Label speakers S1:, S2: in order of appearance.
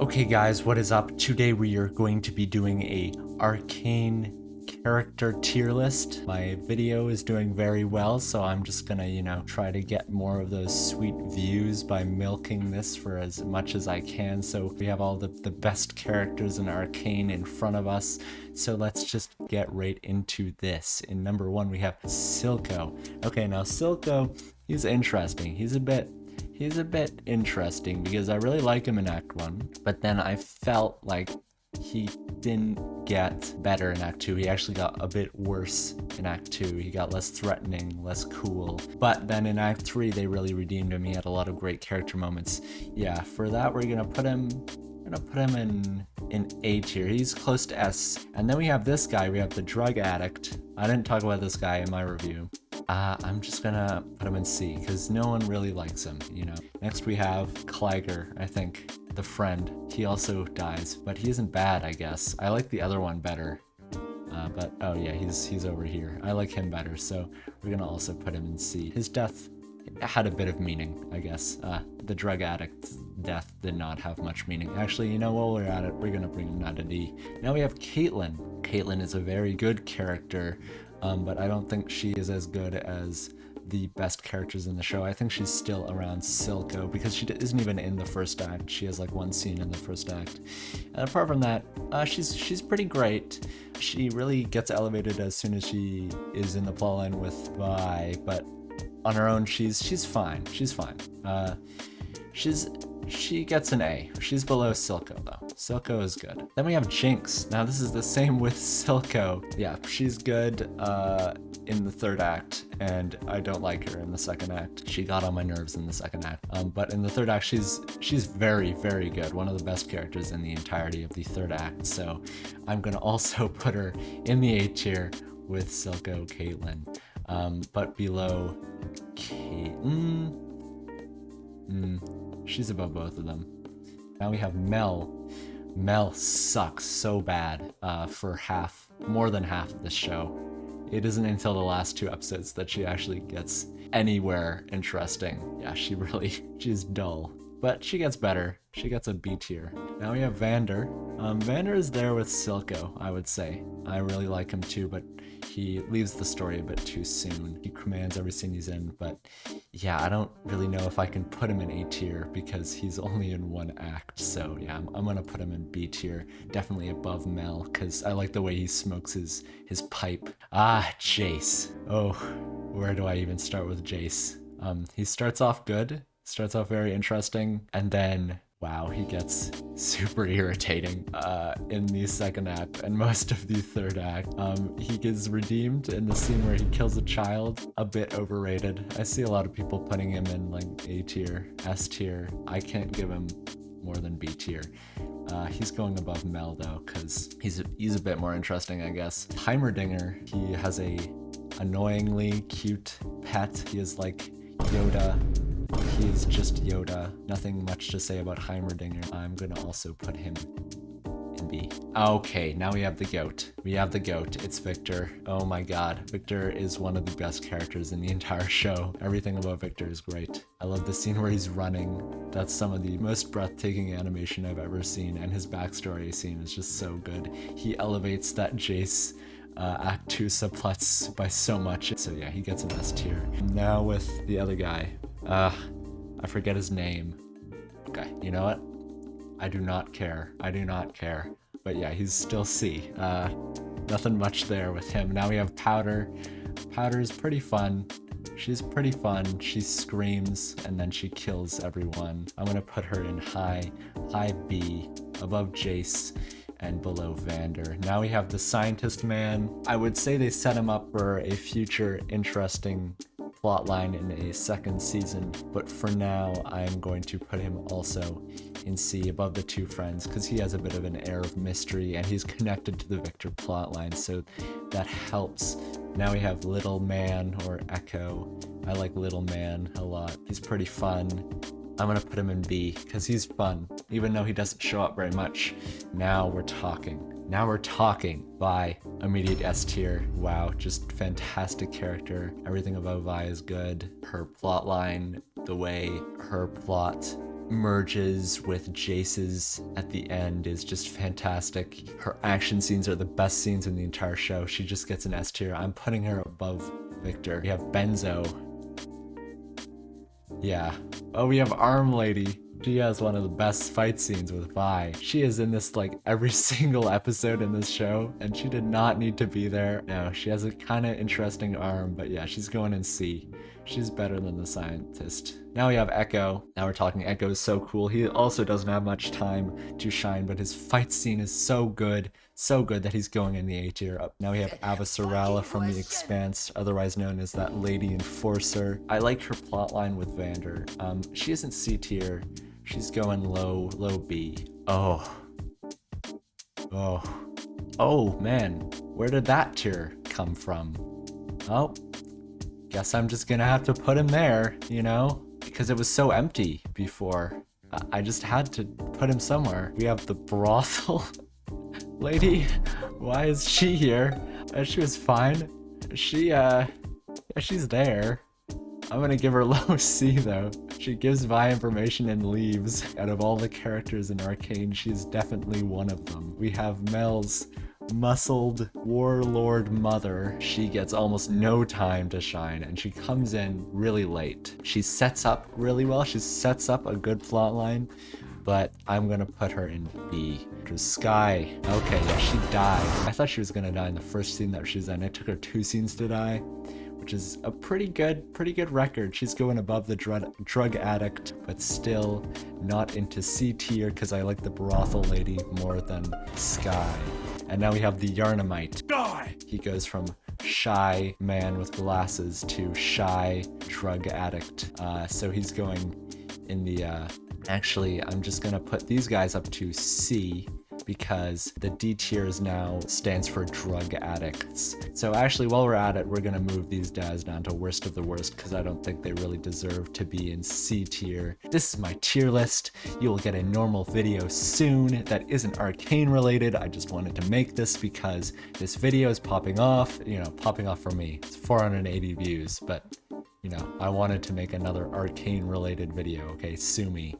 S1: Okay guys, what is up? Today we are going to be doing a Arcane character tier list. My video is doing very well, so I'm just gonna, try to get more of those sweet views by milking this for as much as I can. So we have all the best characters in Arcane in front of us. So let's just get right into this. In number one, we have Silco. Okay, now Silco, he's interesting. He's a bit interesting because I really like him in Act 1, but then I felt like he didn't get better in Act 2. He actually got a bit worse in Act 2. He got less threatening, less cool. But then in Act 3, they really redeemed him. He had a lot of great character moments. Yeah, for that, we're gonna put him in A tier. He's close to S. And then we have this guy. We have the drug addict. I didn't talk about this guy in my review. I'm just gonna put him in C because no one really likes him, Next we have Clagger, I think, the friend. He also dies, but he isn't bad, I guess. I like the other one better. But oh yeah, he's over here. I like him better, so we're gonna also put him in C. His death had a bit of meaning, I guess. The drug addict's death did not have much meaning. Actually, while we're at it, we're gonna bring him down to D. Now we have Caitlyn. Caitlyn is a very good character, but I don't think she is as good as the best characters in the show. I think she's still around Silco because she isn't even in the first act. She has like one scene in the first act. And apart from that, she's pretty great. She really gets elevated as soon as she is in the plotline with Vi, but on her own, she's fine. She's fine. She gets an A. She's below Silco though. Silco is good. Then we have Jinx. Now this is the same with Silco. Yeah, she's good in the third act, and I don't like her in the second act. She got on my nerves in the second act. But in the third act, she's very, very good. One of the best characters in the entirety of the third act. So I'm gonna also put her in the A tier with Silco Caitlyn. But below Kate. She's above both of them. Now we have Mel. Mel sucks so bad for more than half of the show. It isn't until the last 2 episodes that she actually gets anywhere interesting. Yeah, she's dull. But she gets better. She gets a B tier. Now we have Vander. Vander is there with Silco, I would say. I really like him too, but he leaves the story a bit too soon. He commands every scene he's in, but yeah, I don't really know if I can put him in A tier because he's only in 1 act. So yeah, I'm gonna put him in B tier, definitely above Mel, because I like the way he smokes his pipe. Jace. Oh, where do I even start with Jace? He starts off good, starts off very interesting, and then wow, he gets super irritating in the second act and most of the third act. He gets redeemed in the scene where he kills a child. A bit overrated. I see a lot of people putting him in like A tier, S tier. I can't give him more than B tier. He's going above Mel though, because he's a bit more interesting, I guess. Heimerdinger, he has a annoyingly cute pet. He is like Yoda. He is just Yoda. Nothing much to say about Heimerdinger. I'm gonna also put him in B. Okay, now we have the GOAT. We have the GOAT. It's Victor. Oh my god. Victor is one of the best characters in the entire show. Everything about Victor is great. I love the scene where he's running. That's some of the most breathtaking animation I've ever seen, and his backstory scene is just so good. He elevates that Jace Act 2 subplots by so much. So yeah, he gets an S tier. Now with the other guy. I forget his name. Okay, you know what? I do not care. But yeah, he's still C. Nothing much there with him. Now we have Powder. Powder's pretty fun. She's pretty fun. She screams and then she kills everyone. I'm gonna put her in high B, above Jace, and below Vander. Now we have the Scientist Man. I would say they set him up for a future interesting plotline in a second season, but for now I'm going to put him also in C, above the 2 friends, because he has a bit of an air of mystery and he's connected to the Victor plotline, so that helps. Now we have Little Man, or Echo. I like Little Man a lot. He's pretty fun. I'm gonna put him in B because he's fun, even though he doesn't show up very much. Now we're talking. By immediate S tier. Wow, just fantastic character. Everything about Vi is good. Her plot line, the way her plot merges with Jace's at the end is just fantastic. Her action scenes are the best scenes in the entire show. She just gets an S tier. I'm putting her above Victor. We have Benzo. Yeah. Oh, we have Arm Lady. She has one of the best fight scenes with Vi. She is in this like every single episode in this show, and she did not need to be there. No, she has a kind of interesting arm, but yeah, she's going in C. She's better than the scientist. Now we have Echo. Now we're talking. Echo is so cool. He also doesn't have much time to shine, but his fight scene is so good that he's going in the A tier. Up now we have Avasarala from The Expanse, otherwise known as that Lady Enforcer. I like her plotline with Vander. She isn't C tier. She's going low B. Oh man, where did that tier come from? Oh, guess I'm just gonna have to put him there, you know? Because it was so empty before. I just had to put him somewhere. We have the brothel lady. Why is she here? She was fine. Yeah, she's there. I'm gonna give her low C though. She gives Vi information and leaves. Out of all the characters in Arcane, she's definitely one of them. We have Mel's muscled warlord mother. She gets almost no time to shine, and she comes in really late. She sets up really well. She sets up a good plot line, but I'm gonna put her in B. There's Sky. Okay, yeah, she died. I thought she was gonna die in the first scene that she's in. It took her 2 scenes to die, which is a pretty good record. She's going above the drug addict, but still not into C tier because I like the brothel lady more than Sky. And now we have the Yarnamite. Die! He goes from shy man with glasses to shy drug addict. So he's going in the, actually, I'm just gonna put these guys up to C because the D tier is now stands for drug addicts. So actually, while we're at it, we're gonna move these guys down to worst of the worst because I don't think they really deserve to be in C tier. This is my tier list. You will get a normal video soon that isn't Arcane related. I just wanted to make this because this video is popping off, you know, popping off for me. It's 480 views, but you know, I wanted to make another Arcane related video, okay? Sue me.